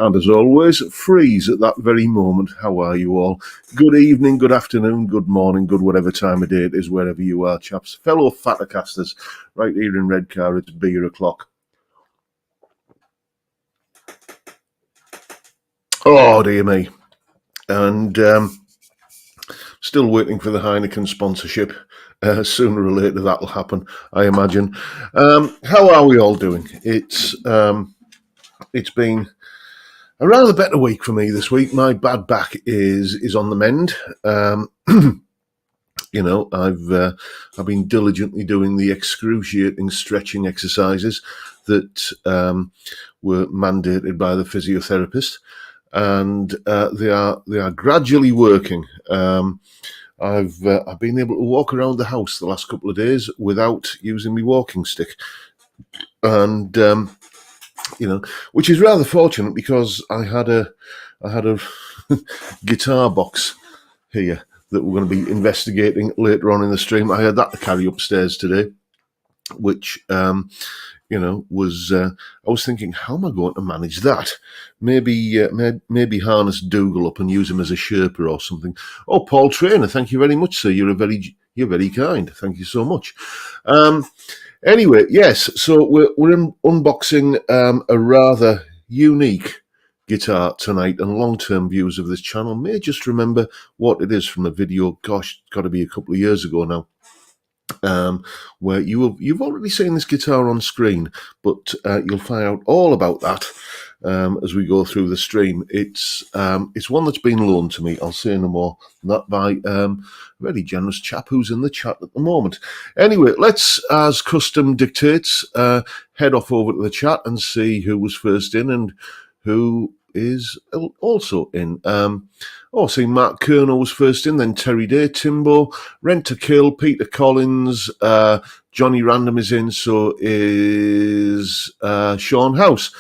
And as always, freeze at that very moment. How are you all? Good evening, good afternoon, good morning, good whatever time of day it is, wherever you are, chaps. Fellow Fattercasters, right here in Redcar, it's beer o'clock. Oh, dear me. And still waiting for the Heineken sponsorship. Sooner or later that'll happen, I imagine. How are we all doing? It's been a rather better week for me this week. My bad back is on the mend. You know, I've been diligently doing the excruciating stretching exercises that were mandated by the physiotherapist, and they are gradually working. I've been able to walk around the house the last couple of days without using my walking stick, and you know, which is rather fortunate because I had a guitar box here that we're going to be investigating later on in the stream. I had that to carry upstairs today, which you know, was I was thinking, how am I going to manage that? Maybe harness Dougal up and use him as a Sherpa or something. Oh, Paul Trainer, thank you very much, sir. You're very kind. Thank you so much. Anyway, yes. So we're unboxing a rather unique guitar tonight, and long-term viewers of this channel may just remember what it is from a video. Gosh, it's got to be a couple of years ago now. Where you've already seen this guitar on screen, but you'll find out all about that as we go through the stream. It's one that's been loaned to me. I'll say no more than that by a very generous chap who's in the chat at the moment. Anyway, let's, as custom dictates, head off over to the chat and see who was first in and who is also in. See, Mark Kerno was first in, then Terry Day, Timbo, Rent to Kill, Peter Collins, Johnny Random is in, so is Sean House.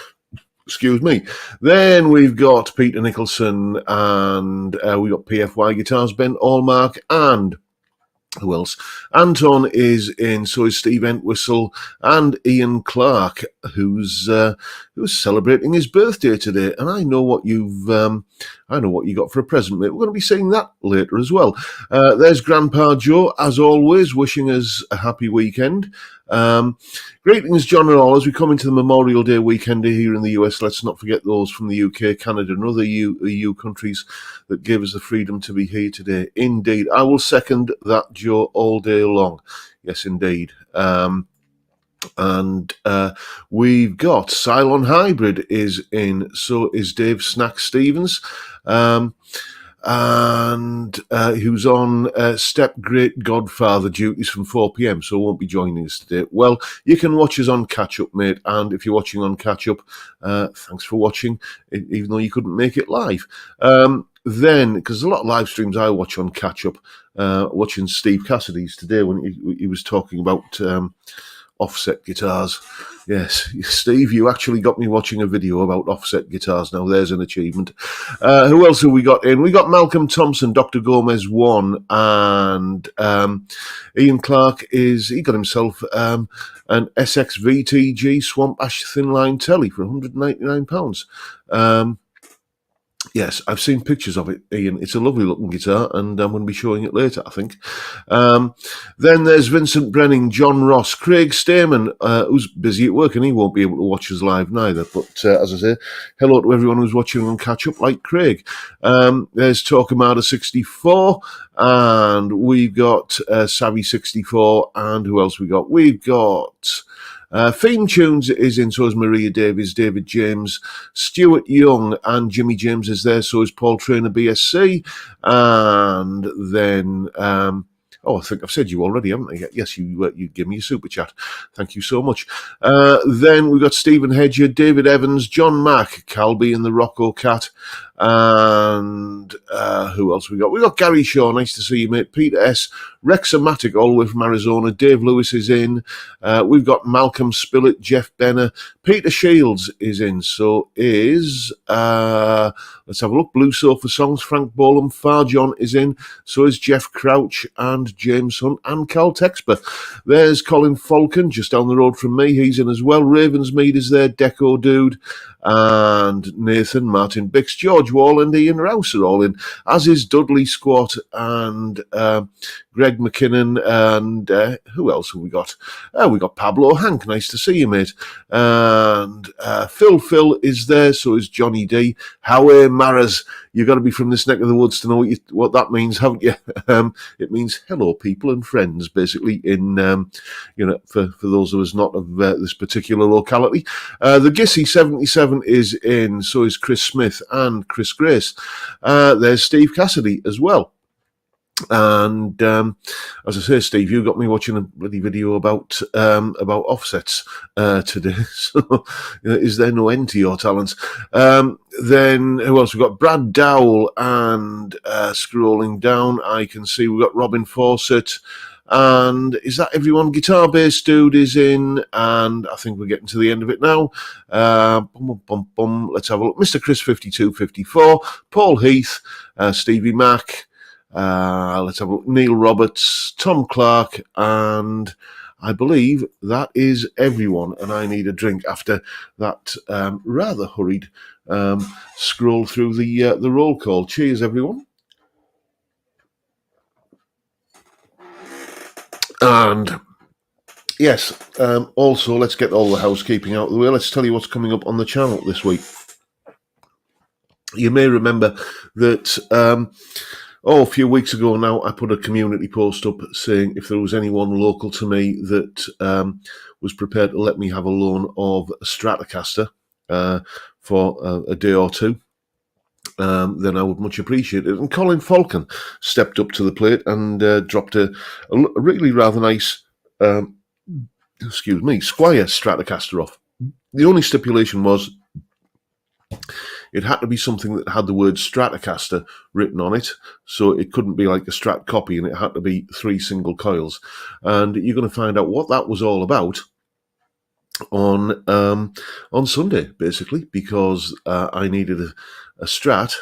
Excuse me. Then we've got Peter Nicholson, and we've got PFY Guitars, Ben Allmark, and who else? Anton is in, so is Steve Entwistle, and Ian Clark, who's celebrating his birthday today. And I know what you got for a present, mate. We're going to be seeing that later as well. There's Grandpa Joe, as always, wishing us a happy weekend. Greetings, John and all, as we come into the Memorial Day weekend here in the US. Let's not forget those from the UK, Canada, and other EU countries that gave us the freedom to be here today. Indeed, I will second that, Joe, all day long. Yes, indeed. And we've got Cylon Hybrid is in, so is Dave Snack Stevens. And who's on step great godfather duties from 4 p.m, so won't be joining us today. Well, you can watch us on catch up, mate, and if you're watching on catch up, thanks for watching, even though you couldn't make it live. Then, because a lot of live streams I watch on catch up, watching Steve Cassidy's today when he was talking about offset guitars. Yes, Steve, you actually got me watching a video about offset guitars. Now, there's an achievement. Who else have we got in? We got Malcolm Thompson, Dr. Gomez 1, and Ian Clark he got himself an SX VTG Swamp Ash Thin Line Telly for £199. Yes, I've seen pictures of it, Ian. It's a lovely looking guitar, and I'm going to be showing it later, I think. Then there's Vincent Brenning, John Ross, Craig Stamen, who's busy at work, and he won't be able to watch us live neither. But as I say, hello to everyone who's watching on catch up, like Craig. There's Torquemada 64, and we've got Savvy 64, and who else we got? We've got Theme Tunes is in, so is Maria Davies, David James, Stuart Young, and Jimmy James is there, so is Paul Trainer BSC. And then, I think I've said you already, haven't I? Yes, you give me a super chat. Thank you so much. Then we've got Stephen Hedger, David Evans, John Mack, Calby and the Rocco Cat. And who else we got? We got Gary Shaw, nice to see you, mate. Peter S, Rexomatic, all the way from Arizona. Dave Lewis is in. We've got Malcolm Spillett, Jeff Benner. Peter Shields is in. So is let's have a look. Blue Sofa Songs, Frank Bolam, Farjon is in. So is Jeff Crouch and James Hunt and Cal Texper. There's Colin Falcon, just down the road from me. He's in as well. Ravensmead is there. Deco Dude. and Nathan, Martin Bix, George Wall and Ian Rouse are all in, as is Dudley Squat and Greg McKinnon, and who else have we got? We got Pablo Hank, nice to see you, mate. And Phil is there, so is Johnny D. Howie Maras, you've got to be from this neck of the woods to know what that means, haven't you? It means hello, people and friends, basically, in, for those of us not of this particular locality. The Gissy 77 is in, so is Chris Smith and Chris Grace. There's Steve Cassidy as well. And as I say, Steve, you got me watching a bloody video about offsets today. So, is there no end to your talents? Then who else? We've got Brad Dowell, and scrolling down, I can see we've got Robin Fawcett. And is that everyone? Guitar Bass Dude is in, and I think we're getting to the end of it now. Let's have a look. Mr. Chris 5254, Paul Heath, Stevie Mack. Let's have a look. Neil Roberts, Tom Clark, and I believe that is everyone. And I need a drink after that rather hurried scroll through the roll call. Cheers, everyone. And yes, also let's get all the housekeeping out of the way. Let's tell you what's coming up on the channel this week. You may remember that a few weeks ago now, I put a community post up saying if there was anyone local to me that was prepared to let me have a loan of a Stratocaster for a day or two, then I would much appreciate it. And Colin Falcon stepped up to the plate and dropped a really rather nice, Squire Stratocaster off. The only stipulation was it had to be something that had the word Stratocaster written on it, so it couldn't be like a Strat copy, and it had to be 3 single coils. And you're going to find out what that was all about on Sunday, basically, because I needed a Strat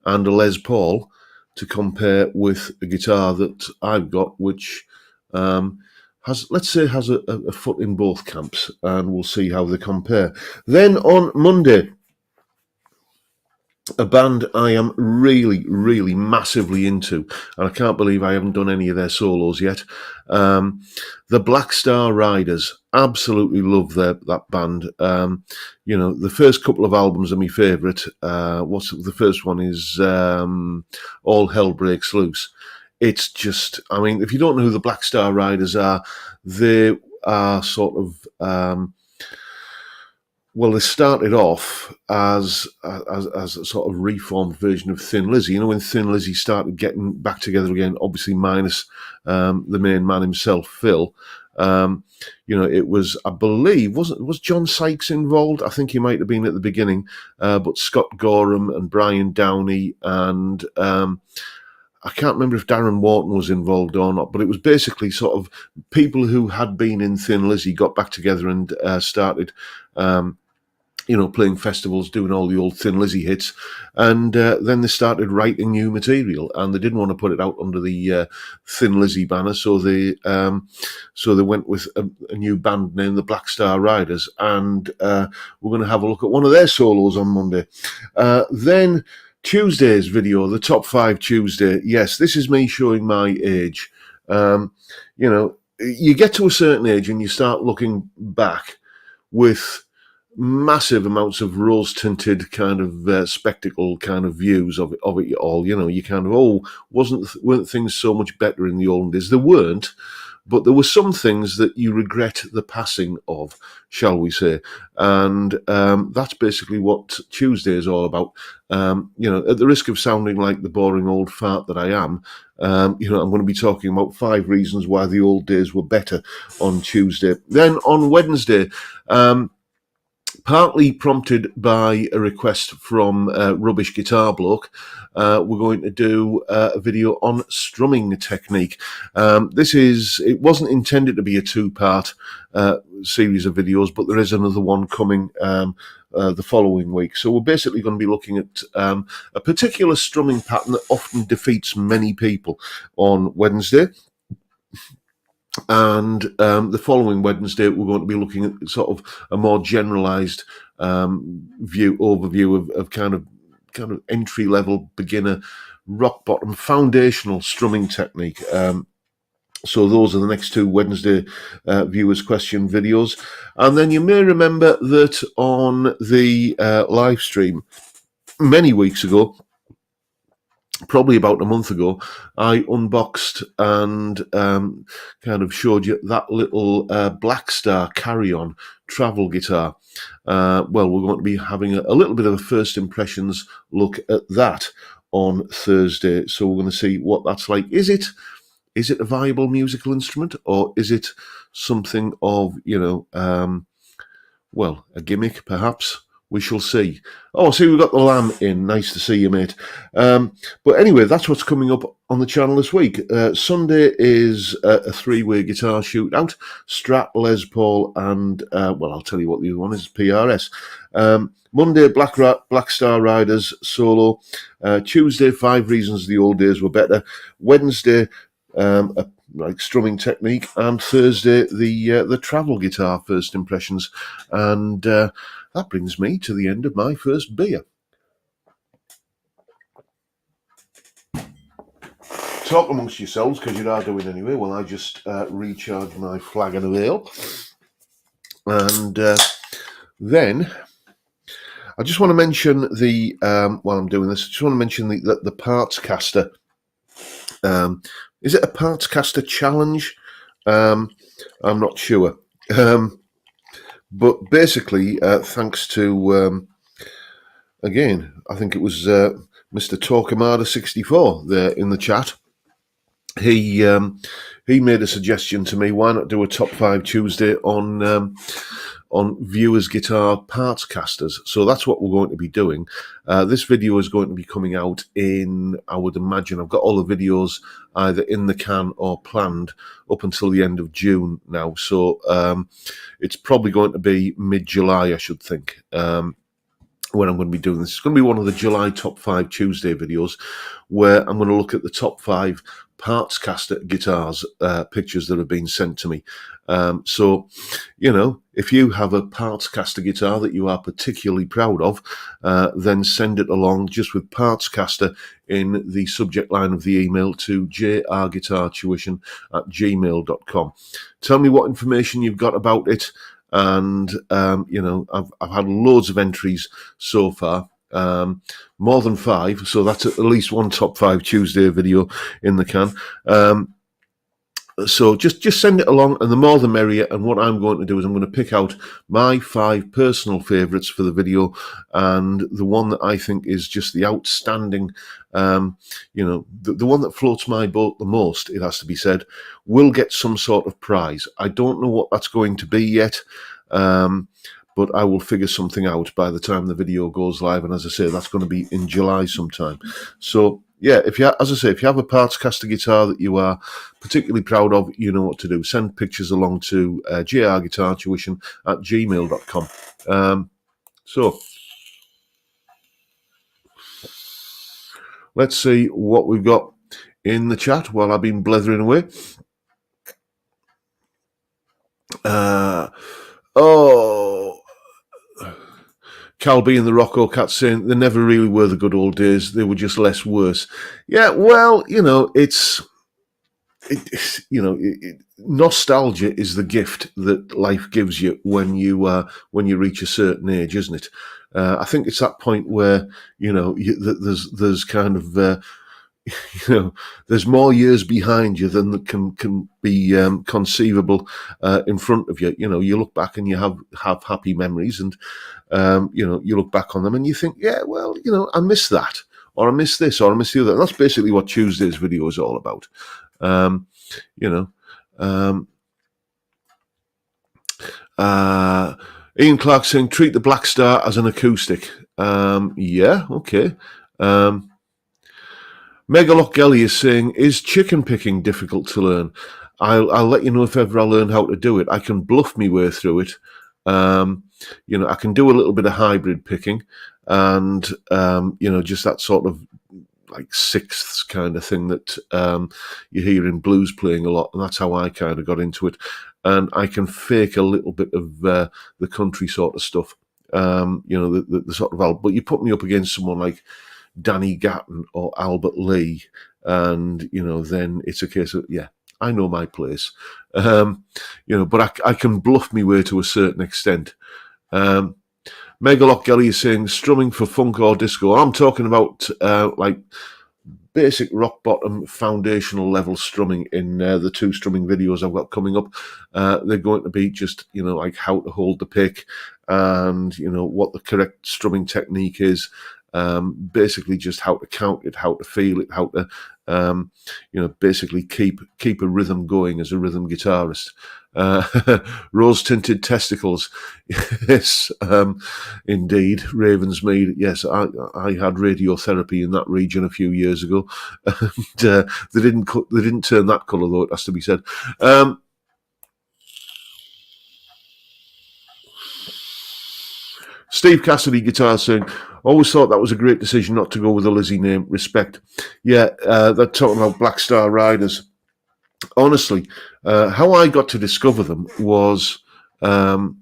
and a Les Paul to compare with a guitar that I've got, which has a foot in both camps, and we'll see how they compare. Then on Monday, a band I am really, really massively into, and I can't believe I haven't done any of their solos yet. The Black Star Riders. Absolutely love that band. The first couple of albums are my favourite. The first one is All Hell Breaks Loose. It's just, if you don't know who the Black Star Riders are, they are sort of... they started off as a sort of reformed version of Thin Lizzy. When Thin Lizzy started getting back together again, obviously minus the main man himself, Phil. It was, I believe, was John Sykes involved? I think he might have been at the beginning, but Scott Gorham and Brian Downey and I can't remember if Darren Wharton was involved or not, but it was basically sort of people who had been in Thin Lizzy got back together and started, playing festivals, doing all the old Thin Lizzy hits. And then they started writing new material, and they didn't want to put it out under the Thin Lizzy banner. So they went with a new band name, the Black Star Riders. And we're going to have a look at one of their solos on Monday. Then Tuesday's video, the Top 5 Tuesday. Yes, this is me showing my age. You get to a certain age and you start looking back with massive amounts of rose-tinted kind of spectacle kind of views of it all. You kind of, weren't things so much better in the olden days? There weren't, but there were some things that you regret the passing of, shall we say. And that's basically what Tuesday is all about. At the risk of sounding like the boring old fart that I am, I'm going to be talking about 5 reasons why the old days were better on Tuesday. Then on Wednesday, partly prompted by a request from Rubbish Guitar Bloke, we're going to do a video on strumming technique. It wasn't intended to be a 2-part series of videos, but there is another one coming the following week. So we're basically going to be looking at a particular strumming pattern that often defeats many people on Wednesday. And the following Wednesday, we're going to be looking at sort of a more generalised overview of kind of entry level, beginner, rock bottom, foundational strumming technique. So those are the next two Wednesday viewers' question videos. And then you may remember that on the live stream many weeks ago, probably about a month ago, I unboxed and kind of showed you that little Black Star carry-on travel guitar. Well, we're going to be having a little bit of a first impressions look at that on Thursday. So we're going to see what that's like. Is it a viable musical instrument, or is it something of, well, a gimmick, perhaps? We shall see. Oh, see, we've got the lamb in. Nice to see you, mate. But anyway, that's what's coming up on the channel this week. Sunday is a three-way guitar shootout. Strat, Les Paul, and, well, I'll tell you what the other one is, PRS. Monday, Black Star Riders solo. Tuesday, 5 Reasons the Old Days Were Better. Wednesday, like strumming technique, and Thursday the travel guitar first impressions. And that brings me to the end of my first beer. Talk amongst yourselves, because you are doing anyway, while I just recharge my flagon of ale. And then I just want to mention while I'm doing this, I just want to mention the parts caster. Is it a parts caster challenge? I'm not sure. But basically, thanks to, again, I think it was Mr. Torquemada64 there in the chat. He made a suggestion to me, why not do a top 5 Tuesday on viewers' guitar parts casters. So that's what we're going to be doing. This video is going to be coming out in, I would imagine, I've got all the videos either in the can or planned up until the end of June now. So it's probably going to be mid-July, I should think, when I'm going to be doing this. It's going to be one of the July top 5 Tuesday videos, where I'm going to look at the top 5 parts caster guitars pictures that have been sent to me. So, if you have a parts caster guitar that you are particularly proud of, then send it along just with parts caster in the subject line of the email to jrguitartuition@gmail.com. Tell me what information you've got about it. And, I've had loads of entries so far. More than 5, so that's at least one top 5 Tuesday video in the can. So just send it along, and the more the merrier. And what I'm going to do is I'm going to pick out my 5 personal favourites for the video, and the one that I think is just the outstanding, the one that floats my boat the most, it has to be said, will get some sort of prize. I don't know what that's going to be yet, but I will figure something out by the time the video goes live. And as I say, that's going to be in July sometime. So yeah, if you have a parts caster guitar that you are particularly proud of, you know what to do. Send pictures along to jrguitartuition@gmail.com. So let's see what we've got in the chat while I've been blethering away. Cal B and the Rocco Cat saying they never really were the good old days. They were just less worse. Yeah, well, nostalgia is the gift that life gives you when you reach a certain age, isn't it? I think it's that point where there's kind of there's more years behind you than that can be conceivable in front of you. You look back and you have happy memories, and you look back on them and you think, yeah, well, I miss that, or I miss this, or I miss the other. And that's basically what Tuesday's video is all about. Ian Clark saying, treat the Black Star as an acoustic. Yeah, okay. Megalock Gelly is saying, is chicken picking difficult to learn? I'll let you know if ever I learn how to do it. I can bluff my way through it. I can do a little bit of hybrid picking, and just that sort of like sixths kind of thing that you hear in blues playing a lot, and that's how I kind of got into it. And I can fake a little bit of the country sort of stuff, the sort of. But you put me up against someone like Danny Gatton or Albert Lee, and then it's a case of I know my place, but I can bluff my way to a certain extent. Megalock Gelly is saying strumming for funk or disco. I'm talking about like basic rock bottom foundational level strumming in the 2 strumming videos I've got coming up. They're going to be just like how to hold the pick and what the correct strumming technique is. Basically just how to count it, how to feel it, how to basically keep a rhythm going as a rhythm guitarist. Rose-tinted testicles. Yes, indeed. Ravensmead. Yes, I had radiotherapy in that region a few years ago. And, they didn't turn that colour, though, it has to be said. Steve Cassidy guitar saying, always thought that was a great decision not to go with a Lizzie name. Respect. Yeah, they're talking about Black Star Riders. Honestly, how I got to discover them was, going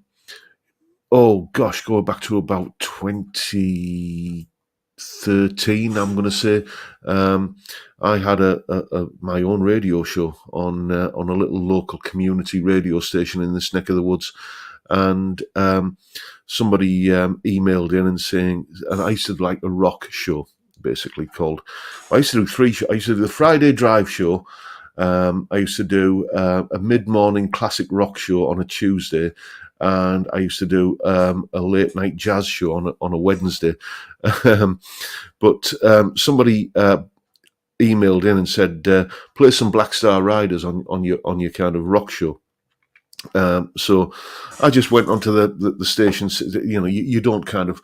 back to about 2013, I'm going to say. I had my own radio show on a little local community radio station in this neck of the woods, and somebody emailed in and saying, and I used to do like a rock show, basically called. I used to do 3 shows. I used to do the Friday Drive show. I used to do a mid-morning classic rock show on a Tuesday, and I used to do a late-night jazz show on a Wednesday. But somebody emailed in and said, play some Black Star Riders on your kind of rock show. So I just went onto the stations. You don't kind of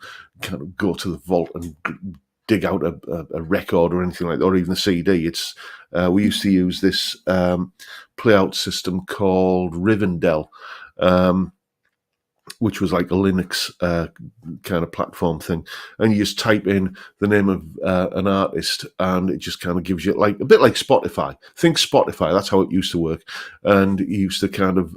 go to the vault and dig out a record or anything like that, or even a CD. It's we used to use this playout system called Rivendell, which was like a Linux kind of platform thing, and you just type in the name of an artist, and it just kind of gives you like a bit like Spotify. Think Spotify. That's how it used to work, and you used to kind of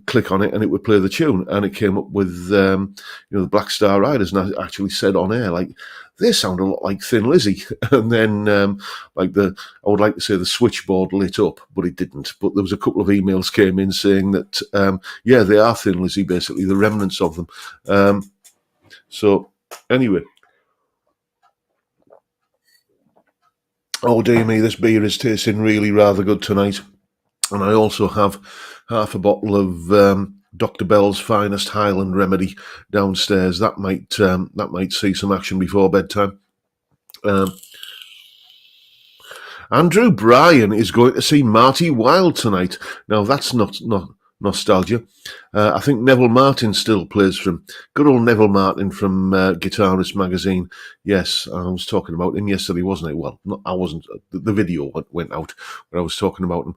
click on it, and it would play the tune, and it came up with the Black Star Riders, and I actually said on air, like, they sound a lot like Thin Lizzy. And then I would like to say the switchboard lit up, but it didn't. But there was a couple of emails came in saying that they are Thin Lizzy, basically the remnants of them. So anyway, oh dear me, this beer is tasting really rather good tonight, and I also have half a bottle of Dr. Bell's finest Highland remedy downstairs. That might see some action before bedtime. Andrew Bryan is going to see Marty Wilde tonight. Now that's not nostalgia. I think Neville Martin still plays for him. Good old Neville Martin from Guitarist magazine. Yes, I was talking about him yesterday, wasn't it? Well, I wasn't. The video went out where I was talking about him.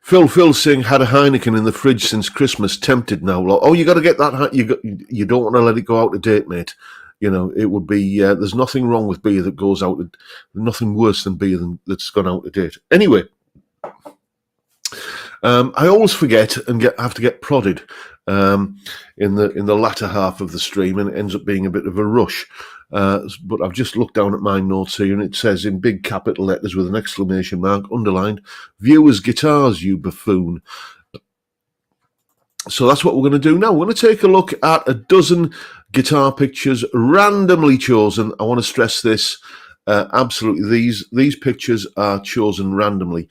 Phil saying had a Heineken in the fridge since Christmas. Tempted now. Oh, you got to get that. You don't want to let it go out of date, mate. It would be. There's nothing wrong with beer that goes out. Nothing worse than beer that's gone out of date. Anyway, I always forget and have to get prodded in the latter half of the stream, and it ends up being a bit of a rush. But I've just looked down at my notes here, and it says in big capital letters with an exclamation mark underlined, "Viewers guitars, you buffoon." So that's what we're going to do now. We're going to take a look at a dozen guitar pictures randomly chosen. I want to stress this. Absolutely, these pictures are chosen randomly.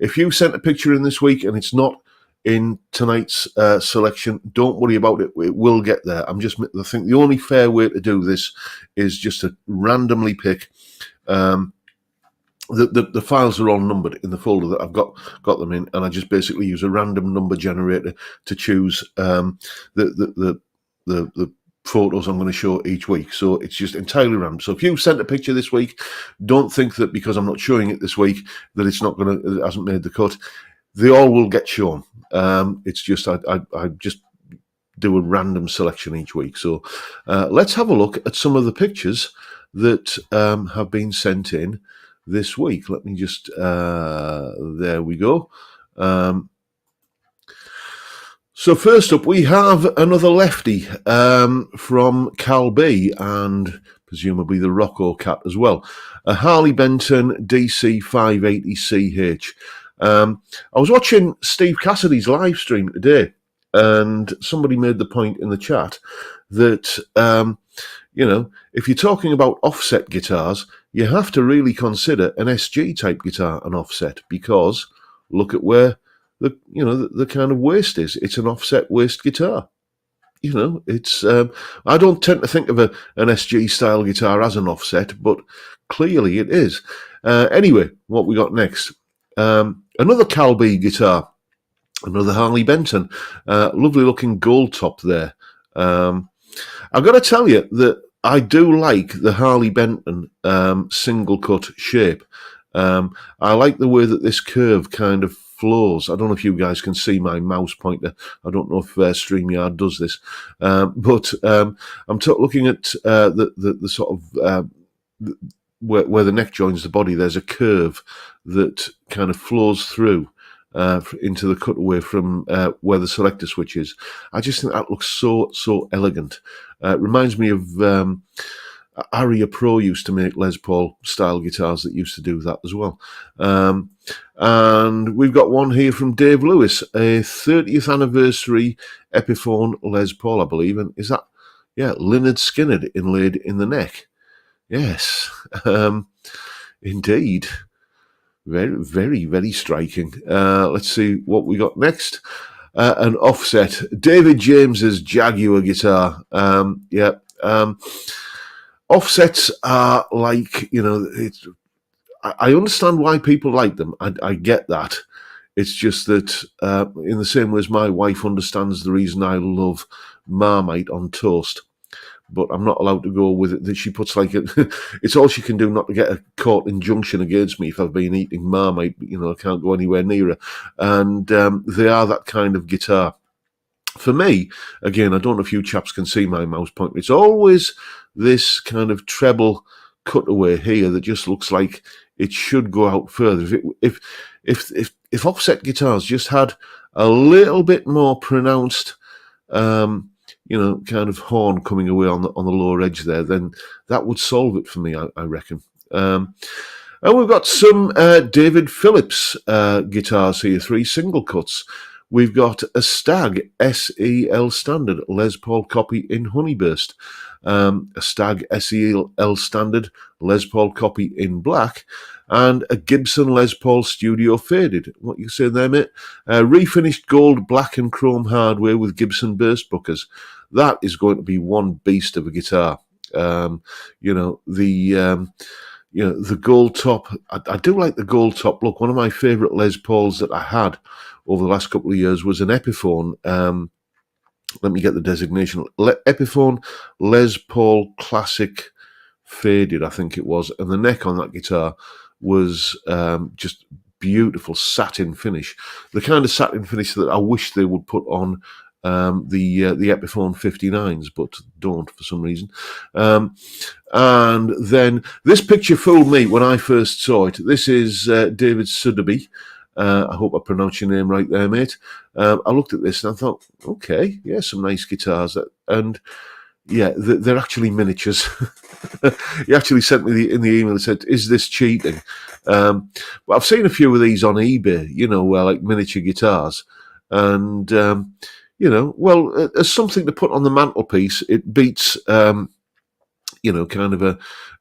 If you sent a picture in this week and it's not in tonight's selection, don't worry about it. It will get there. I think the only fair way to do this is just to randomly pick. The files are all numbered in the folder that I've got them in, and I just basically use a random number generator to choose the photos I'm going to show each week. So it's just entirely random. So if you sent a picture this week, don't think that because I'm not showing it this week that it hasn't made the cut. They all will get shown. It's just I just do a random selection each week. So let's have a look at some of the pictures that have been sent in this week. Let me just, there we go. So first up, we have another lefty from Cal B, and presumably the Rocco Cat as well. A Harley Benton DC 580CH. I was watching Steve Cassidy's live stream today, and somebody made the point in the chat that, if you're talking about offset guitars, you have to really consider an SG type guitar an offset, because look at where the kind of waist is. It's an offset waist guitar. It's I don't tend to think of an SG style guitar as an offset, but clearly it is. Anyway, what we got next? Another Cal B guitar, another Harley Benton, lovely looking gold top there. I've got to tell you that I do like the Harley Benton single cut shape. I like the way that this curve kind of flows. I don't know if you guys can see my mouse pointer. I don't know if StreamYard does this, but I'm looking at the sort of where the neck joins the body. There's a curve that kind of flows through into the cutaway from where the selector switch is. I just think that looks so elegant. It reminds me of Aria Pro used to make Les Paul style guitars that used to do that as well. And we've got one here from Dave Lewis, a 30th anniversary Epiphone Les Paul, I believe. And is that, Lynyrd Skynyrd inlaid in the neck? Yes, indeed. Very, very, very striking. Let's see what we got next. An offset. David James's Jaguar guitar. Offsets are like, I understand why people like them. I get that. It's just that in the same way as my wife understands the reason I love Marmite on toast, but I'm not allowed to go with it. That she puts it's all she can do not to get a court injunction against me if I've been eating Marmite. I can't go anywhere near her. And they are that kind of guitar. For me, again, I don't know if you chaps can see my mouse pointer. It's always this kind of treble cutaway here that just looks like it should go out further. If offset guitars just had a little bit more pronounced, kind of horn coming away on the lower edge there, then that would solve it for me, I reckon. And we've got some David Phillips guitars here, 3 single cuts. We've got a Stag SEL Standard Les Paul copy in Honeyburst, a Stag SEL Standard Les Paul copy in black, and a Gibson Les Paul Studio Faded. What you say there, mate? Refinished gold, black and chrome hardware with Gibson burst buckers. That is going to be one beast of a guitar. The gold top. I do like the gold top look. One of my favourite Les Pauls that I had over the last couple of years was an Epiphone. Let me get the designation. Epiphone Les Paul Classic Faded, I think it was. And the neck on that guitar was just beautiful satin finish. The kind of satin finish that I wish they would put on the Epiphone 59s, but don't for some reason. And then this picture fooled me when I first saw it. This is David Sotheby. I hope I pronounced your name right there, mate. I looked at this and I thought, okay, yeah, some nice guitars. And yeah, they're actually miniatures. He actually sent me in the email and said, is this cheating? But I've seen a few of these on eBay, like miniature guitars. And, as something to put on the mantelpiece, it beats, kind of a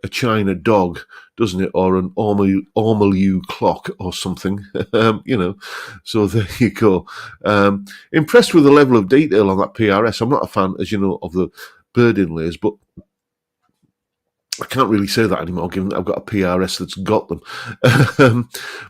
China dog, doesn't it? Or an Ormolu clock or something, So there you go. Impressed with the level of detail on that PRS. I'm not a fan, as you know, of the bird inlays, but I can't really say that anymore, given that I've got a PRS that's got them.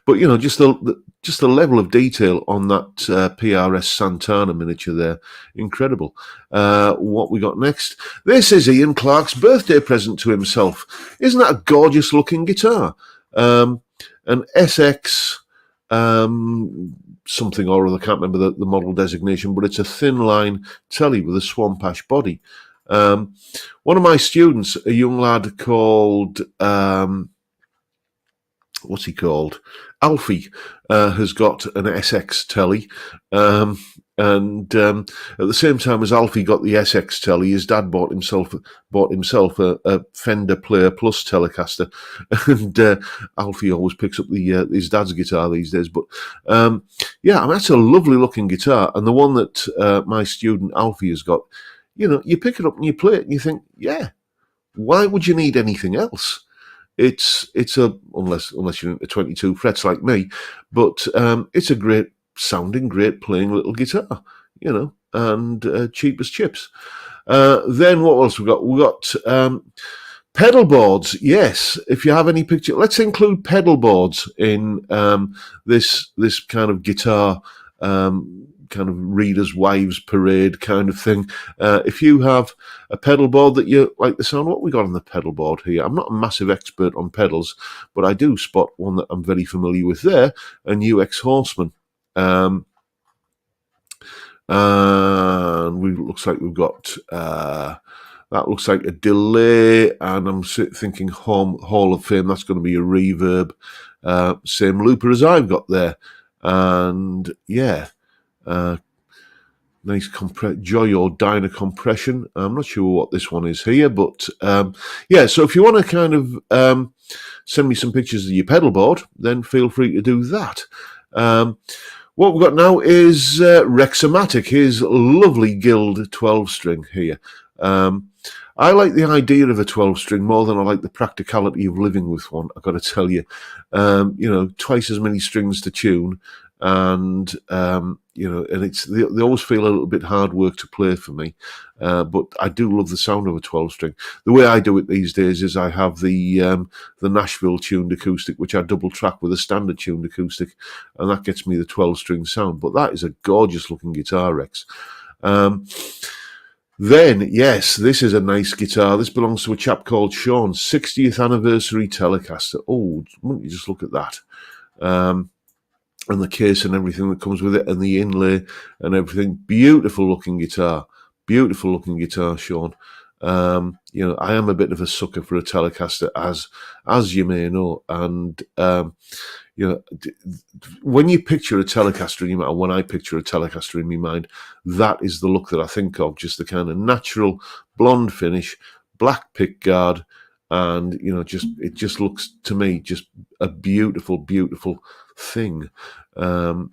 But just the level of detail on that PRS Santana miniature there, incredible. What we got next? This is Ian Clark's birthday present to himself. Isn't that a gorgeous looking guitar? An SX something or other. I can't remember the model designation, but it's a thin line telly with a swamp ash body. One of my students, a young lad called what's he called? Alfie, has got an SX telly. And at the same time as Alfie got the SX telly, his dad bought himself a Fender Player Plus Telecaster, and Alfie always picks up his dad's guitar these days. But yeah, I mean, that's a lovely looking guitar, and the one that my student Alfie has got, you pick it up and you play it, and you think, yeah, why would you need anything else? It's a unless you're into 22 frets like me, but it's a great sounding, great playing little guitar, and cheap as chips. Then what else we got? We got pedal boards. Yes, if you have any picture, let's include pedal boards in this kind of guitar kind of readers' wives parade kind of thing. If you have a pedal board that you like the sound, what we got on the pedal board here? I'm not a massive expert on pedals, but I do spot one that I'm very familiar with there, a UX Horseman. And looks like we've got that looks like a delay, and I'm thinking Hall of Fame. That's going to be a reverb. Same looper as I've got there, and yeah. Nice Joy or Dyna compression. I'm not sure what this one is here, but yeah, so if you want to kind of send me some pictures of your pedal board, then feel free to do that. What we've got now is Rexomatic, his lovely Guild 12-string here. I like the idea of a 12-string more than I like the practicality of living with one, I've got to tell you. Twice as many strings to tune, and and they always feel a little bit hard work to play for me, but I do love the sound of a 12-string. The way I do it these days is I have the Nashville tuned acoustic, which I double track with a standard tuned acoustic, and that gets me the 12-string sound. But that is a gorgeous looking guitar, Rex. Then, yes, this is a nice guitar. This belongs to a chap called Sean, 60th anniversary Telecaster. Oh, wouldn't you just look at that? And the case and everything that comes with it, and the inlay and everything. Beautiful looking guitar, Sean. I am a bit of a sucker for a Telecaster, as you may know, and when you picture a Telecaster in your mind, when I picture a Telecaster in my mind, that is the look that I think of, just the kind of natural blonde finish, black pick guard, and it just looks to me just a beautiful, beautiful thing. And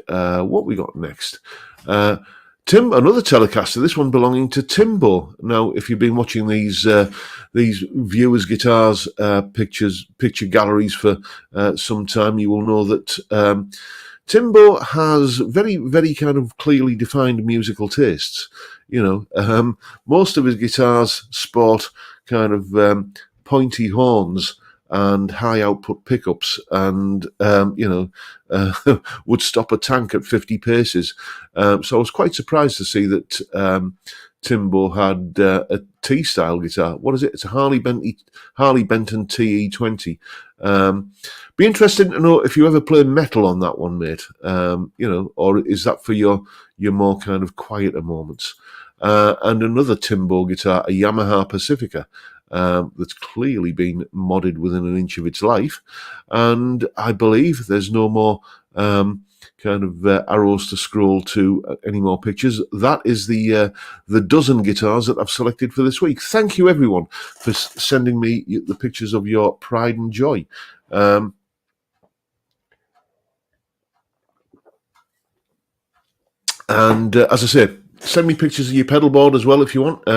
what we got next? Another Telecaster, this one belonging to Timbo. Now, if you've been watching these viewers' guitars picture galleries for some time, you will know that Timbo has very, very kind of clearly defined musical tastes. Most of his guitars sport kind of pointy horns and high output pickups, and would stop a tank at 50 paces. So I was quite surprised to see that Timbo had a T-style guitar. What is it? It's a Harley Benton TE20. Be interested to know if you ever play metal on that one, mate. Or is that for your more kind of quieter moments? And another Timbo guitar, a Yamaha Pacifica. That's clearly been modded within an inch of its life, and I believe there's no more kind of arrows to scroll to any more pictures. That is the dozen guitars that I've selected for this week. Thank you, everyone, for sending me the pictures of your pride and joy. And as I say, send me pictures of your pedal board as well if you want.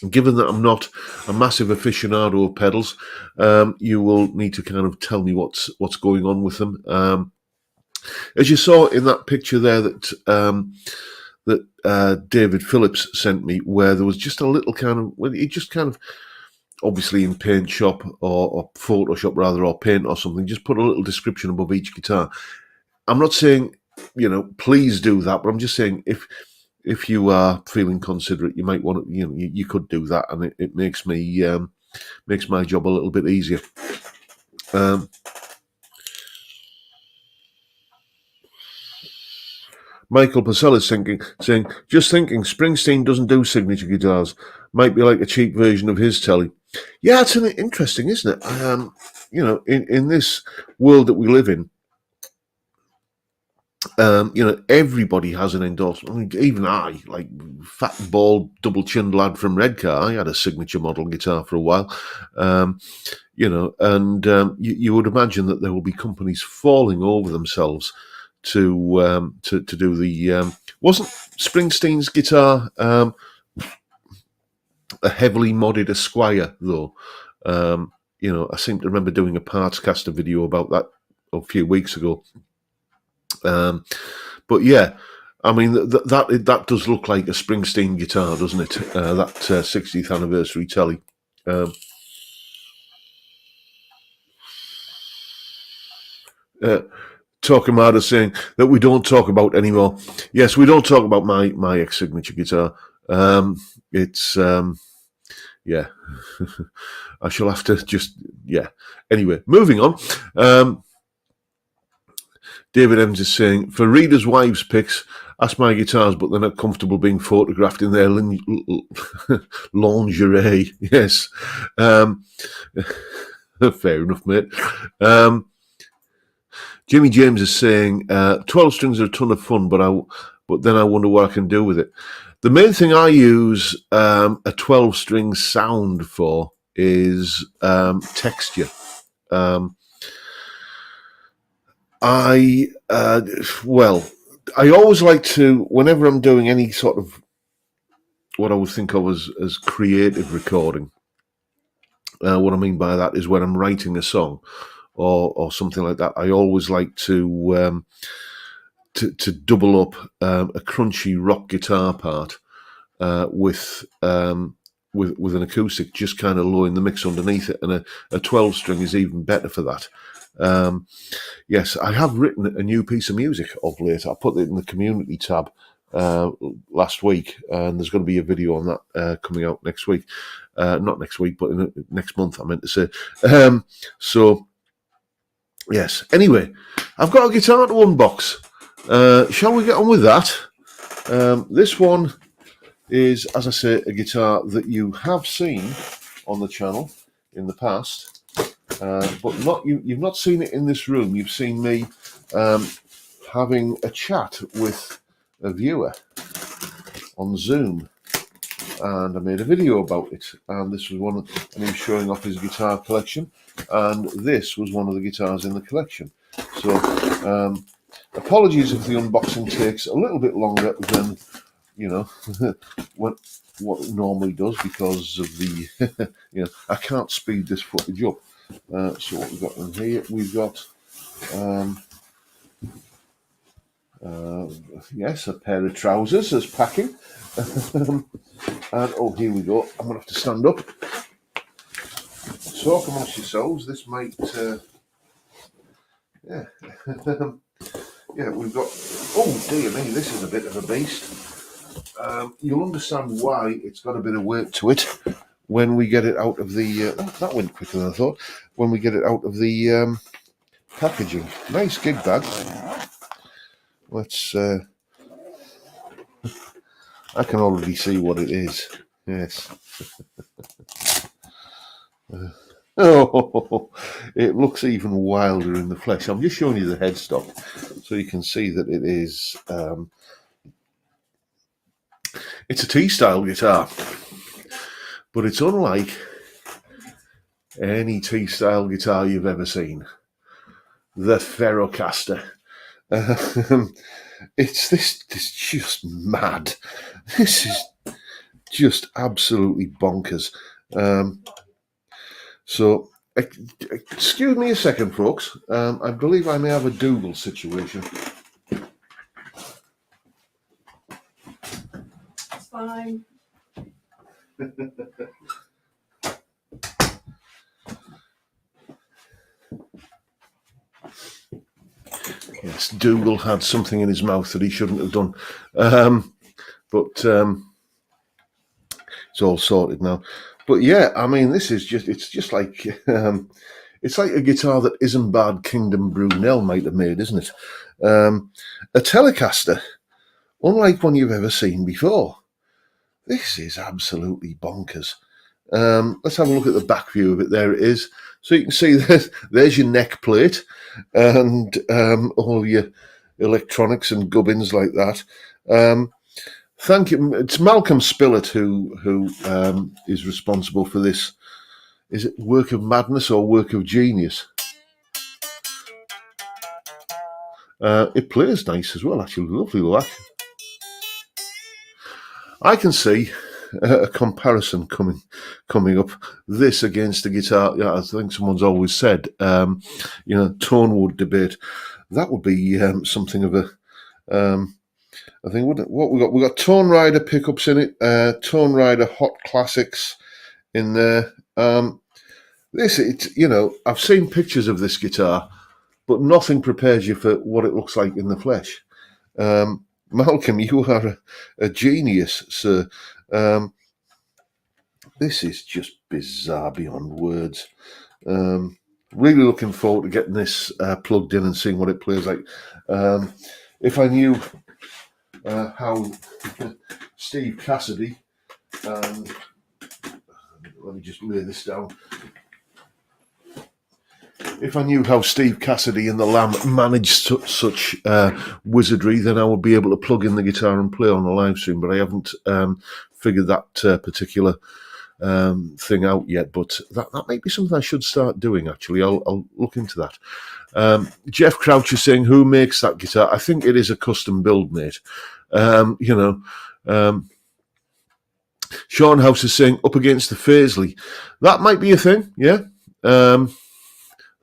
Given that I'm not a massive aficionado of pedals, you will need to kind of tell me what's going on with them. As you saw in that picture there that David Phillips sent me, where there was just a little obviously in Paint Shop or Photoshop rather, or Paint or something, just put a little description above each guitar. I'm not saying, please do that, but I'm just saying if you are feeling considerate, you might want to, you could do that, and it makes my job a little bit easier. Michael Purcell is saying, just thinking, Springsteen doesn't do signature guitars. Might be like a cheap version of his telly. Yeah, it's interesting, isn't it? You know, in this world that we live in, you know, everybody has an endorsement. I mean, even I, like fat, bald, double-chinned lad from Redcar, I had a signature model guitar for a while. You know, and you would imagine that there will be companies falling over themselves to do the. Wasn't Springsteen's guitar a heavily modded Esquire though? You know, I seem to remember doing a Partscaster video about that a few weeks ago. But yeah, I mean that does look like a Springsteen guitar, doesn't it? That 60th anniversary telly. Torquemada saying that we don't talk about anymore. Yes, we don't talk about my ex signature guitar. It's yeah. I shall have to just Anyway, moving on. David Ems is saying, for readers' wives' picks, ask my guitars, but they're not comfortable being photographed in their lingerie. Yes. Fair enough, mate. Jimmy James is saying, 12 strings are a ton of fun, but then I wonder what I can do with it. The main thing I use a 12-string sound for is texture. I always like to, whenever I'm doing any sort of what I would think of as creative recording, what I mean by that is when I'm writing a song or something like that, I always like to double up a crunchy rock guitar part with an acoustic, just kind of low in the mix underneath it, and a 12-string is even better for that. Yes, I have written a new piece of music of late. I put it in the community tab last week, and there's going to be a video on that coming out next week. Not next week, but next month, I meant to say. So, yes. Anyway, I've got a guitar to unbox. Shall we get on with that? This one is, as I say, a guitar that you have seen on the channel in the past. But you've not seen it in this room. You've seen me having a chat with a viewer on Zoom, and I made a video about it. And this was and he was showing off his guitar collection, and this was one of the guitars in the collection. So, apologies if the unboxing takes a little bit longer than what it normally does, because of the I can't speed this footage up. So what we've got in here, we've got yes, a pair of trousers as packing. And oh, here we go. I'm gonna have to stand up. Talk amongst yourselves. This might yeah. Yeah, we've got, oh dear me, this is a bit of a beast. You'll understand why it's got a bit of weight to it when we get it out of the, that went quicker than I thought, when we get it out of the packaging. Nice gig bag. Let's, I can already see what it is. Yes. Oh, it looks even wilder in the flesh. I'm just showing you the headstock so you can see that it is, it's a T-style guitar, but it's unlike any T-style guitar you've ever seen. The Ferrocaster. It's just mad. This is just absolutely bonkers. So, excuse me a second, folks. I believe I may have a Dougal situation. It's fine. Yes, Dougal had something in his mouth that he shouldn't have done. But it's all sorted now. But yeah, I mean, it's just like, it's like a guitar that Isambard Kingdom Brunel might have made, isn't it? A Telecaster unlike one you've ever seen before. This is absolutely bonkers. Let's have a look at the back view of it. There it is. So you can see there's your neck plate and all your electronics and gubbins like that. Thank you. It's Malcolm Spillett who is responsible for this. Is it work of madness or work of genius? It plays nice as well, actually. Lovely look. I can see a comparison coming up. This against the guitar. Yeah, I think someone's always said, tonewood debate. That would be something of a. I think what we got Tone Rider pickups in it. Tone Rider Hot Classics in there. I've seen pictures of this guitar, but nothing prepares you for what it looks like in the flesh. Malcolm, you are a genius, sir. This is just bizarre beyond words. Really looking forward to getting this plugged in and seeing what it plays like. If I knew how Steve Cassidy, let me just lay this down. If I knew how Steve Cassidy and the Lamb managed such wizardry, then I would be able to plug in the guitar and play on the live stream. But I haven't figured that particular thing out yet. But that might be something I should start doing, actually. I'll look into that. Jeff Crouch is saying, who makes that guitar? I think it is a custom build, mate. Sean House is saying, up against the Faisley. That might be a thing, yeah.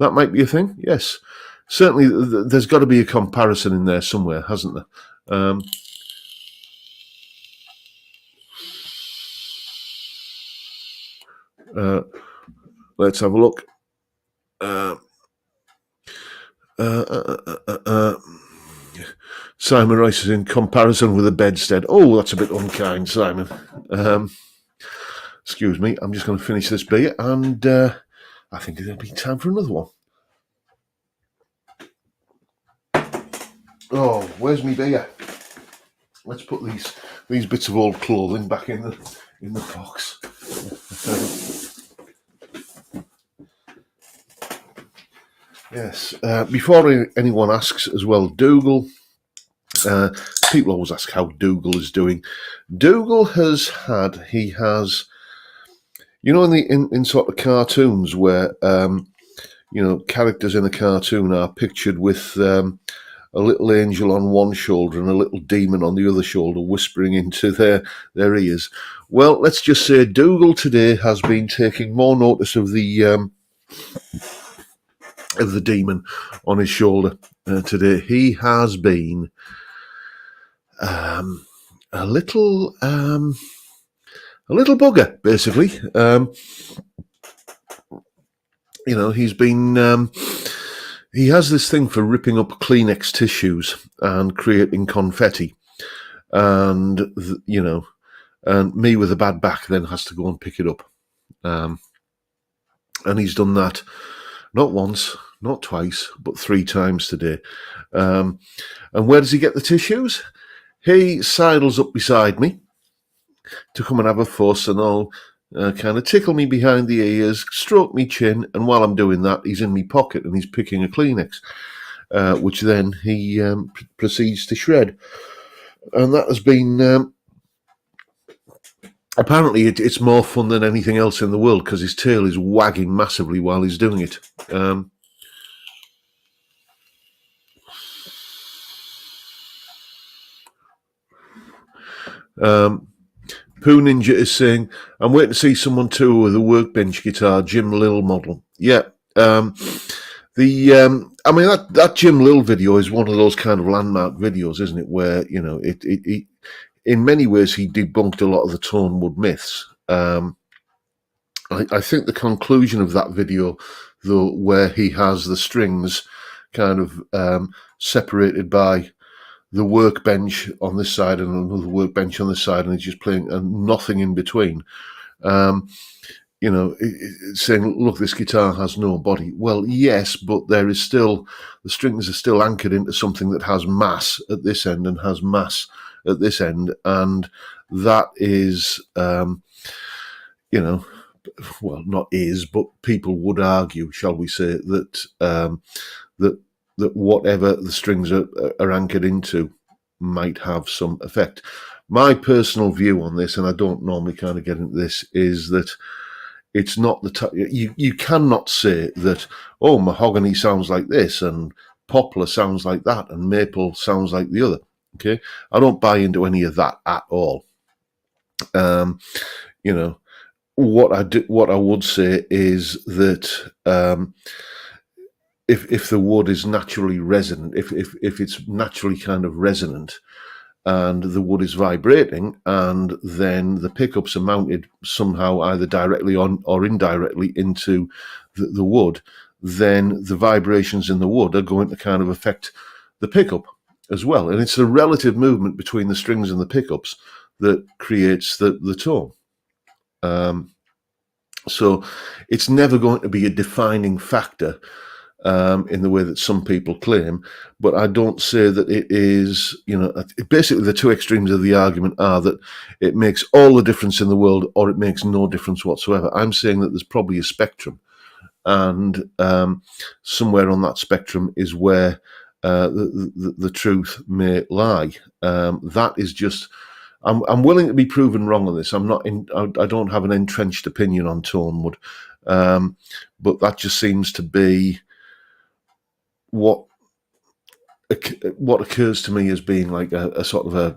That might be a thing, yes. Certainly, there's got to be a comparison in there somewhere, hasn't there? Let's have a look. Simon Rice is in comparison with a bedstead. Oh, that's a bit unkind, Simon. Excuse me, I'm just going to finish this beer and... I think it'll be time for another one. Oh, where's me beer? Let's put these bits of old clothing back in the box. Yes. Before anyone asks as well, Dougal. People always ask how Dougal is doing. Dougal has. You know, in sort of cartoons where characters in a cartoon are pictured with a little angel on one shoulder and a little demon on the other shoulder, whispering into their ears. Well, let's just say Dougal today has been taking more notice of the demon on his shoulder today. He has been a little bugger, basically. He's been... he has this thing for ripping up Kleenex tissues and creating confetti. And, and me with a bad back then has to go and pick it up. And he's done that not once, not twice, but 3 times today. And where does he get the tissues? He sidles up beside me to come and have a fuss and all, kind of tickle me behind the ears, stroke me chin, and while I'm doing that, he's in my pocket and he's picking a Kleenex, which then he proceeds to shred. And that has been... apparently, it's more fun than anything else in the world because his tail is wagging massively while he's doing it. Pooh Ninja is saying, I'm waiting to see someone tour with a workbench guitar, Jim Lill model. Yeah. That Jim Lill video is one of those kind of landmark videos, isn't it? Where, it in many ways he debunked a lot of the Tonewood myths. I think the conclusion of that video, though, where he has the strings kind of separated by the workbench on this side and another workbench on this side, and he's just playing and nothing in between. Saying, look, this guitar has no body. Well, yes, but there is still, the strings are still anchored into something that has mass at this end and has mass at this end, and that is, you know, well, not is, but people would argue, shall we say, that that whatever the strings are anchored into might have some effect. My personal view on this, and I don't normally kind of get into this, is that it's not you cannot say that, oh, mahogany sounds like this and poplar sounds like that and maple sounds like the other. Okay, I don't buy into any of that at all. You know, what I would say is that if the wood is naturally resonant, if it's naturally kind of resonant, and the wood is vibrating, and then the pickups are mounted somehow either directly on or indirectly into the wood, then the vibrations in the wood are going to kind of affect the pickup as well. And it's the relative movement between the strings and the pickups that creates the tone. So it's never going to be a defining factor in the way that some people claim, but I don't say that it is, basically the two extremes of the argument are that it makes all the difference in the world or it makes no difference whatsoever. I'm saying that there's probably a spectrum, and somewhere on that spectrum is where the truth may lie. That is just, I'm willing to be proven wrong on this. I don't have an entrenched opinion on tonewood, but that just seems to be what occurs to me as being like a sort of a,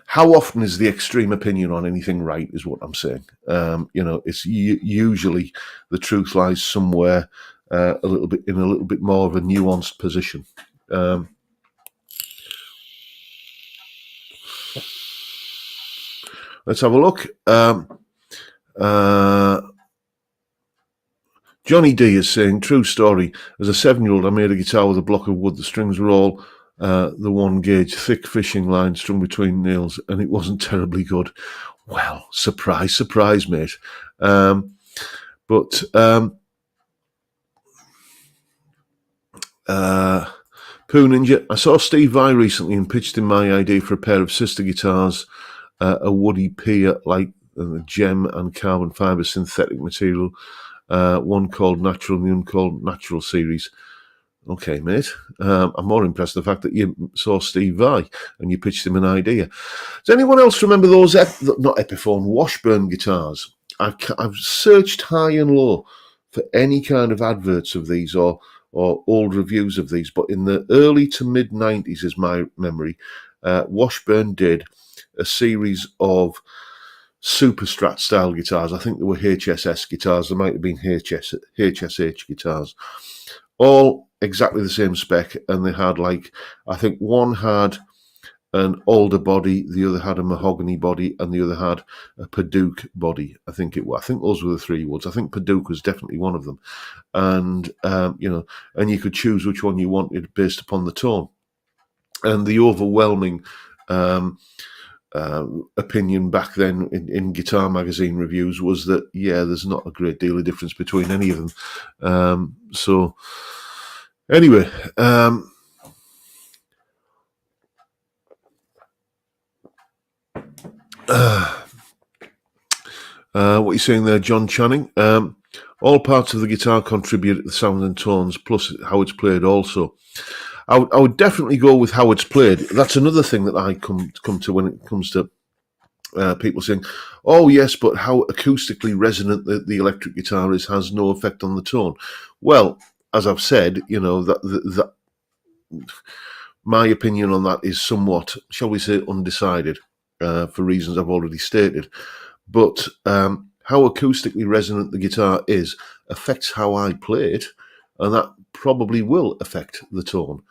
how often is the extreme opinion on anything right, is what I'm saying. It's usually the truth lies somewhere a little bit more of a nuanced position. Let's have a look. Johnny D is saying, true story. As a 7-year-old, I made a guitar with a block of wood. The strings were all the one gauge, thick fishing line strung between nails, and it wasn't terribly good. Well, surprise, surprise, mate. Poo Ninja, I saw Steve Vai recently and pitched him my idea for a pair of sister guitars, a woody pear like gem and carbon fibre synthetic material. One called Natural and the one called Natural series. Okay, mate. I'm more impressed with the fact that you saw Steve Vai and you pitched him an idea. Does anyone else remember those, not Epiphone, Washburn guitars? I've searched high and low for any kind of adverts of these or old reviews of these, but in the early to mid 90s is my memory, Washburn did a series of Super Strat style guitars. I think they were HSS guitars. They might have been HSH guitars. All exactly the same spec, and they had I think one had an alder body, the other had a mahogany body, and the other had a Paduke body. I think those were the three woods. I think Paduke was definitely one of them, and and you could choose which one you wanted based upon the tone. And the overwhelming opinion back then in guitar magazine reviews was that, there's not a great deal of difference between any of them. So anyway, what are you saying there, John Channing? All parts of the guitar contribute to the sound and tones, plus how it's played also. I would definitely go with how it's played. That's another thing that I come to when it comes to people saying, oh yes, but how acoustically resonant the electric guitar is has no effect on the tone. Well, as I've said, that my opinion on that is somewhat, shall we say, undecided for reasons I've already stated. But how acoustically resonant the guitar is affects how I play it, and that probably will affect the tone.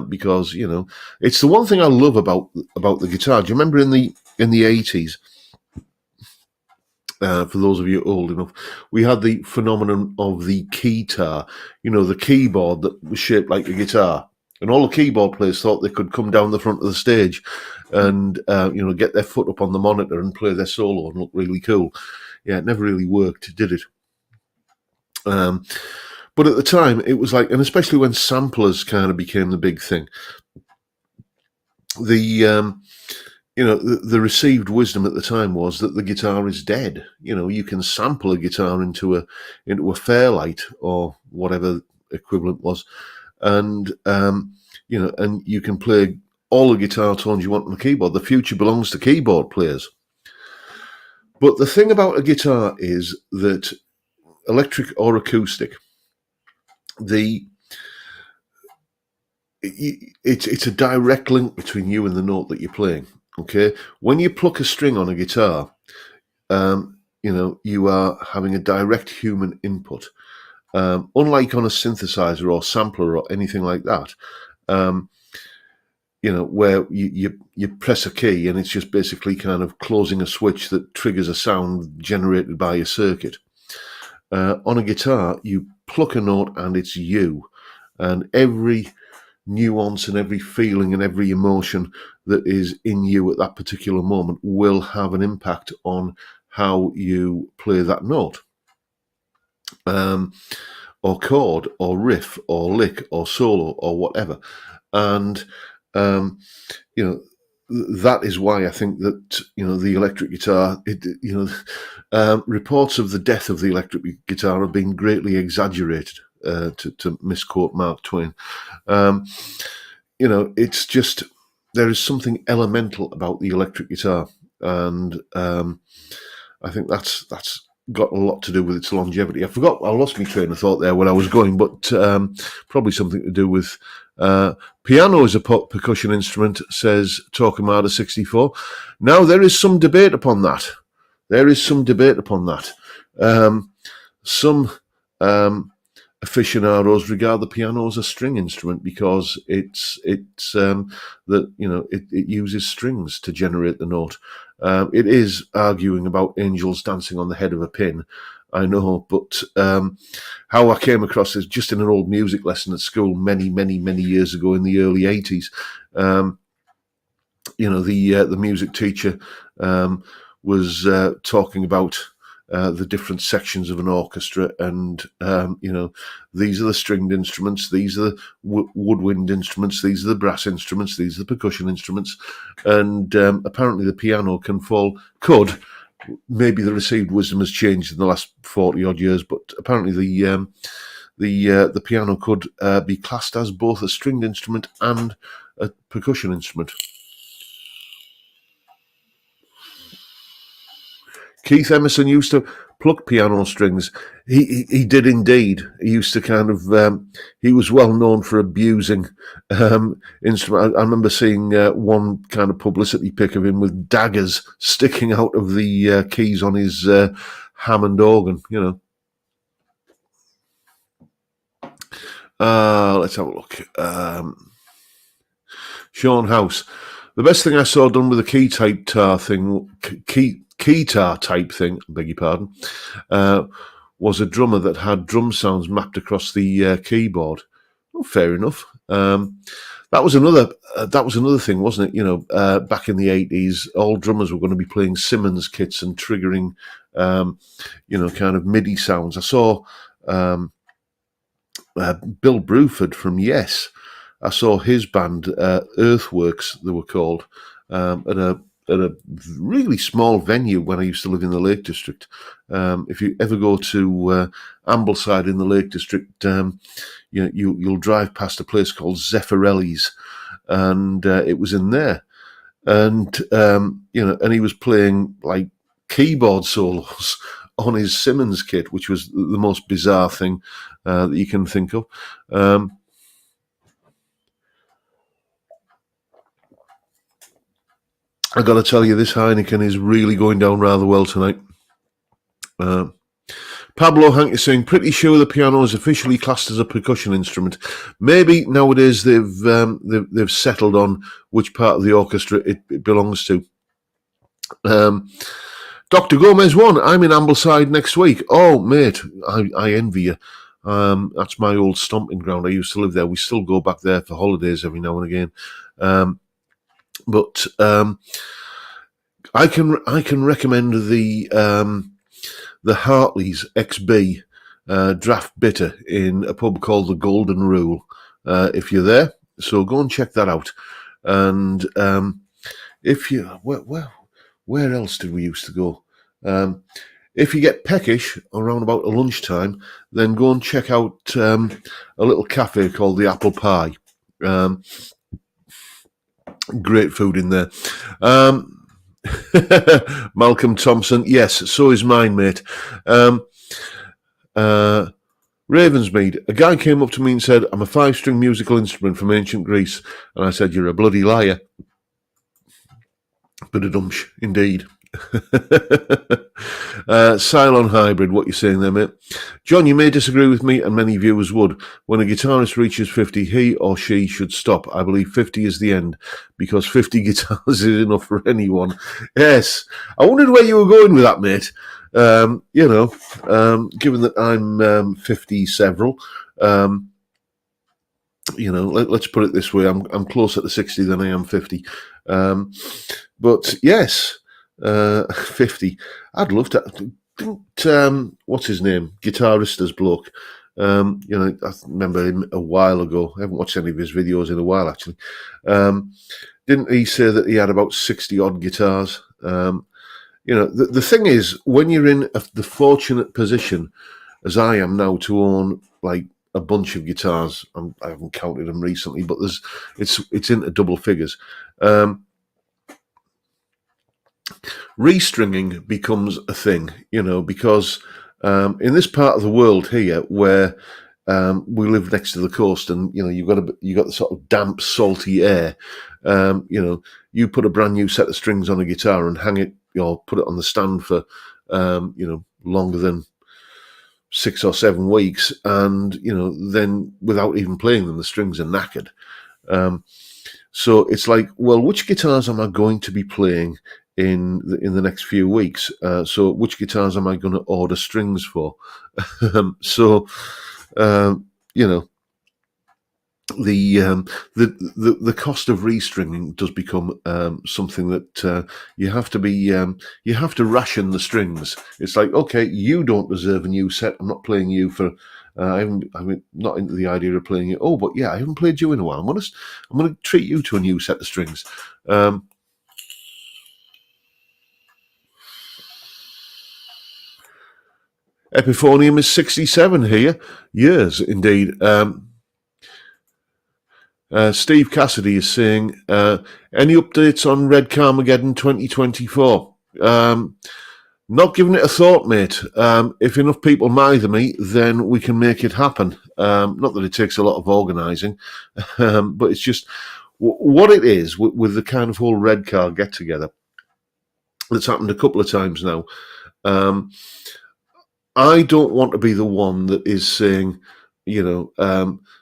Because it's the one thing I love about the guitar. Do you remember in the 80s? For those of you old enough, we had the phenomenon of the keytar. The keyboard that was shaped like a guitar, and all the keyboard players thought they could come down the front of the stage and get their foot up on the monitor and play their solo and look really cool. Yeah, it never really worked, did it? But at the time, it was and especially when samplers kind of became the big thing, the the received wisdom at the time was that the guitar is dead. You can sample a guitar into a Fairlight or whatever equivalent was, and and you can play all the guitar tones you want on the keyboard. The future belongs to keyboard players. But the thing about a guitar is that, electric or acoustic, it's a direct link between you and the note that you're playing. Okay, when you pluck a string on a guitar, you are having a direct human input. Unlike on a synthesizer or sampler or anything like that, where you press a key and it's just basically kind of closing a switch that triggers a sound generated by a circuit. On a guitar, you pluck a note and it's you, and every nuance and every feeling and every emotion that is in you at that particular moment will have an impact on how you play that note, or chord, or riff, or lick, or solo, or whatever. And that is why I think that the electric guitar, reports of the death of the electric guitar have been greatly exaggerated, to misquote Mark Twain. It's just, there is something elemental about the electric guitar, and I think that's got a lot to do with its longevity. I lost my train of thought there when I was going, but probably something to do with piano as a percussion instrument, says Torquemada 64. Now, there is some debate upon that. Some aficionados regard the piano as a string instrument because it uses strings to generate the note. It is arguing about angels dancing on the head of a pin, I know, but how I came across this just in an old music lesson at school many, many, many years ago in the early 80s. The music teacher was talking about the different sections of an orchestra, and these are the stringed instruments, these are the woodwind instruments, these are the brass instruments, these are the percussion instruments, and apparently the piano could, maybe the received wisdom has changed in the last 40 odd years, but apparently the piano could be classed as both a stringed instrument and a percussion instrument. Keith Emerson used to pluck piano strings. He did indeed. He used to kind of, he was well known for abusing instrument. I remember seeing one kind of publicity pic of him with daggers sticking out of the keys on his Hammond organ, Let's have a look. Sean House. The best thing I saw done with a keytar type thing, beg your pardon, was a drummer that had drum sounds mapped across the keyboard. Well, fair enough. That was another thing, wasn't it? Back in the 80s, all drummers were going to be playing Simmons kits and triggering, kind of MIDI sounds. I saw Bill Bruford from Yes. I saw his band, Earthworks, they were called, at a really small venue when I used to live in the Lake District. If you ever go to Ambleside in the Lake District, you'll drive past a place called Zeffirelli's, and it was in there. And, and he was playing like keyboard solos on his Simmons kit, which was the most bizarre thing that you can think of. I got to tell you, this Heineken is really going down rather well tonight. Pablo Hank is saying, pretty sure the piano is officially classed as a percussion instrument. Maybe nowadays they've settled on which part of the orchestra it belongs to. Dr. Gomez 1, I'm in Ambleside next week. Oh, mate, I envy you. That's my old stomping ground. I used to live there. We still go back there for holidays every now and again. But I can recommend the Hartley's XB draft bitter in a pub called the Golden Rule if you're there. So go and check that out. And if you where else did we used to go? If you get peckish around about lunchtime, then go and check out a little cafe called the Apple Pie. Great food in there. Malcolm Thompson, yes, so is mine, mate. Ravensmead, a guy came up to me and said, I'm a 5-string musical instrument from ancient Greece. And I said, you're a bloody liar. Ba-da-dumsh, indeed. Cylon Hybrid, what you saying there, mate? John, you may disagree with me, and many viewers would. When a guitarist reaches 50, he or she should stop. I believe 50 is the end, because 50 guitars is enough for anyone. Yes, I wondered where you were going with that, mate. Given that I'm 50 several, let's put it this way: I'm closer to 60 than I am 50. But yes, 50. I'd love to. What's his name? Guitarist as bloke. I remember him a while ago. I haven't watched any of his videos in a while, actually. Didn't he say that he had about 60 odd guitars? The thing is, when you're in the fortunate position, as I am now, to own like a bunch of guitars, I haven't counted them recently, but it's into double figures. Restringing becomes a thing, because in this part of the world here, where we live next to the coast, and you got the sort of damp, salty air. You put a brand new set of strings on a guitar and hang it, or put it on the stand for longer than 6 or 7 weeks, and then without even playing them, the strings are knackered. So it's like, well, which guitars am I going to be playing in the next few weeks? So which guitars am I going to order strings for? The cost of restringing does become something that you have to ration the strings. It's like, okay, you don't deserve a new set. I'm not playing you for. I'm not into the idea of playing it. Oh, but yeah, I haven't played you in a while. I'm going to treat you to a new set of strings. Epiphonium is 67 here. Years, indeed. Steve Cassidy is saying, any updates on Red Carmageddon 2024? Not giving it a thought, mate. If enough people mither me, then we can make it happen. Not that it takes a lot of organising, but it's just what it is with the kind of whole Red Car get-together that's happened a couple of times now. I don't want to be the one that is saying,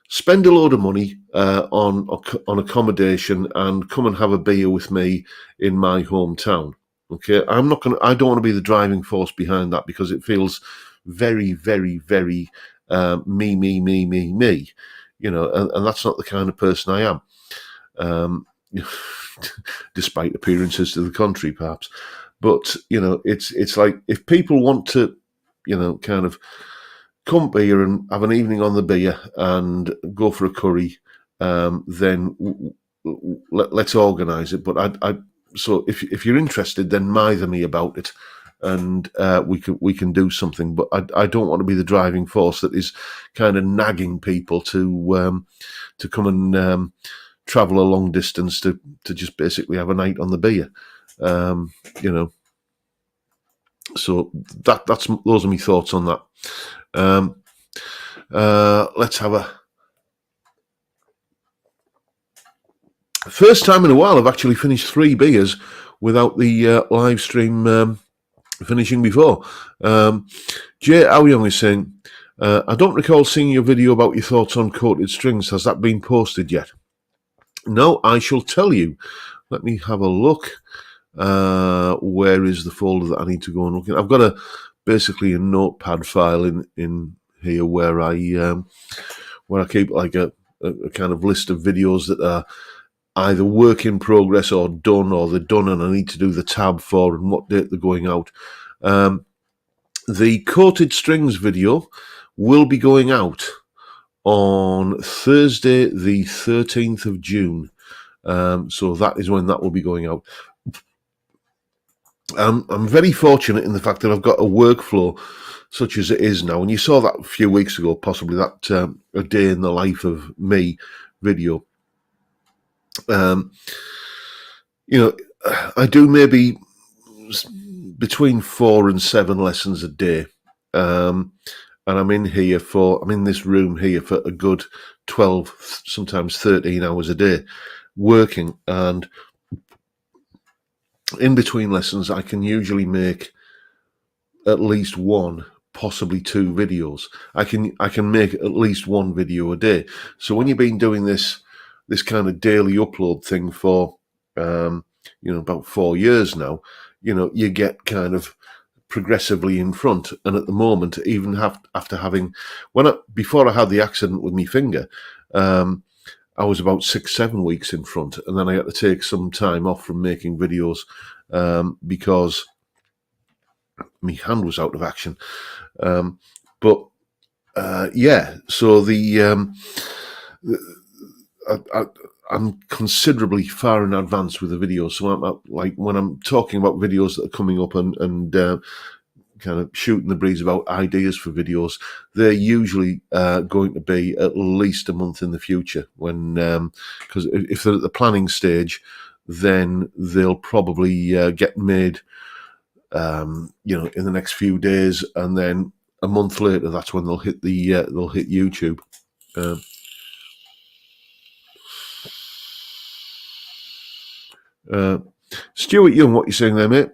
spend a load of money on accommodation and come and have a beer with me in my hometown. Okay, I don't want to be the driving force behind that, because it feels very, very, very me. And that's not the kind of person I am. Despite appearances to the contrary, perhaps. But it's like, if people want to, kind of come here and have an evening on the beer and go for a curry, then let's organise it. But so if you're interested, then mither me about it, and we can do something. But I don't want to be the driving force that is kind of nagging people to come and travel a long distance to just basically have a night on the beer. So those are my thoughts on that. Let's have a first time in a while I've actually finished 3 beers without the live stream finishing before. Jay Aoyong is saying, I don't recall seeing your video about your thoughts on coated strings. Has that been posted yet? No, I shall tell you. Let me have a look. Where is the folder that I need to go and look at? I've got basically a notepad file in here where I keep like a kind of list of videos that are either work in progress or done, or they're done and I need to do the tab for and what date they're going out. The coated strings video will be going out on Thursday the 13th of June. So that is when that will be going out. I'm very fortunate in the fact that I've got a workflow such as it is now. And you saw that a few weeks ago, possibly that a day in the life of me video. I do maybe between 4 and 7 lessons a day. And I'm in this room here for a good 12, sometimes 13 hours a day working. And in between lessons, I can usually make at least 1, possibly 2 videos. I can make at least 1 video a day. So when you've been doing this kind of daily upload thing for about 4 years now, you get kind of progressively in front. And at the moment, even after having before I had the accident with my finger, I was about 6-7 weeks in front, and then I had to take some time off from making videos because my hand was out of action. So I'm considerably far in advance with the videos. So I'm like when I'm talking about videos that are coming up and kind of shooting the breeze about ideas for videos, they're usually going to be at least a month in the future. When because if they're at the planning stage, then they'll probably get made, in the next few days, and then a month later, that's when they'll hit YouTube. Stuart Young, what are you saying there, mate?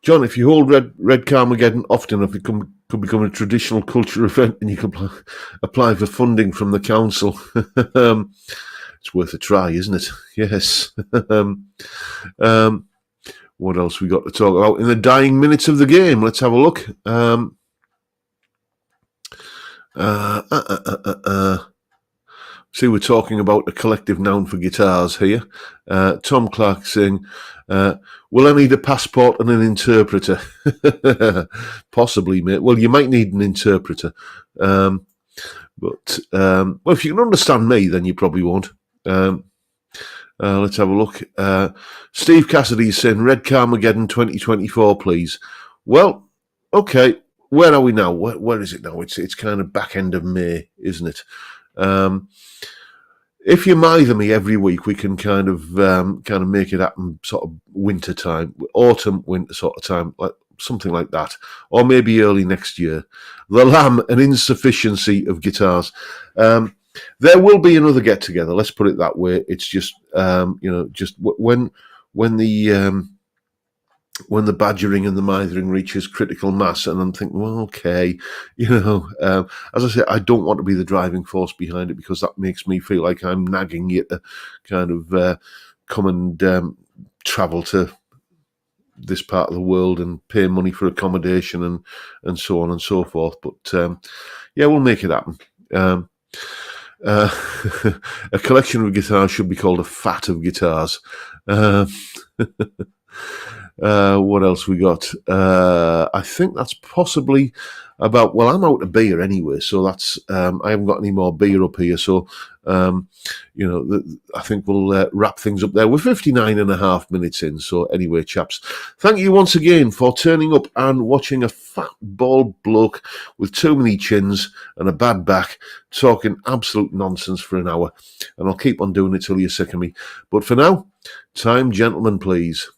John, if you hold Red Carmageddon often enough, it could become a traditional culture event, and you can apply for funding from the council. It's worth a try, isn't it? Yes. What else we got to talk about in the dying minutes of the game? Let's have a look. See, we're talking about a collective noun for guitars here. Tom Clark saying, will I need a passport and an interpreter? Possibly, mate. Well, you might need an interpreter. But if you can understand me, then you probably won't. Let's have a look. Steve Cassidy is saying, Red Carmageddon 2024, please. Well, okay. Where are we now? Where is it now? It's kind of back end of May, isn't it? If you mither me every week, we can kind of make it happen sort of winter time, autumn, winter sort of time, like something like that, or maybe early next year. The Lamb, an insufficiency of guitars. There will be another get together. Let's put it that way. It's just just when the badgering and the mithering reaches critical mass, and I'm thinking, well, okay, as I say, I don't want to be the driving force behind it, because that makes me feel like I'm nagging you to kind of come and travel to this part of the world and pay money for accommodation and so on and so forth. But we'll make it happen. A collection of guitars should be called a fat of guitars. What else we got? I think that's possibly about. Well, I'm out of beer anyway, so that's. I haven't got any more beer up here, so I think we'll wrap things up there. We're 59.5 minutes in, so anyway, chaps, thank you once again for turning up and watching a fat bald bloke with too many chins and a bad back talking absolute nonsense for an hour, and I'll keep on doing it till you're sick of me. But for now, time, gentlemen, please.